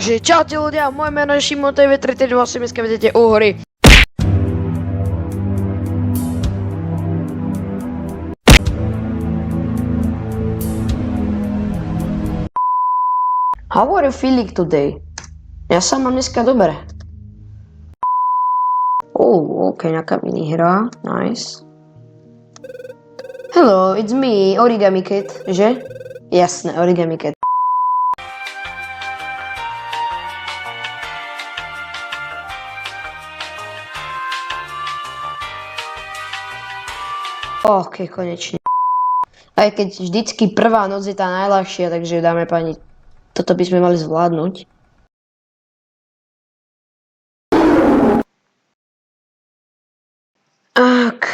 Takže čaute ľudia, moje meno je Šimon TV32, dneska vedete u hory. How are you feeling today? Ja sa mám dneska dobre. Ok, nejaká minihra, nice. Hello, it's me, Origami Cat, že? Jasné, Origami Cat. Ok, konečne. Aj keď vždycky prvá noc je tá najľahšia, takže dáme pani, toto by sme mali zvládnuť. OK.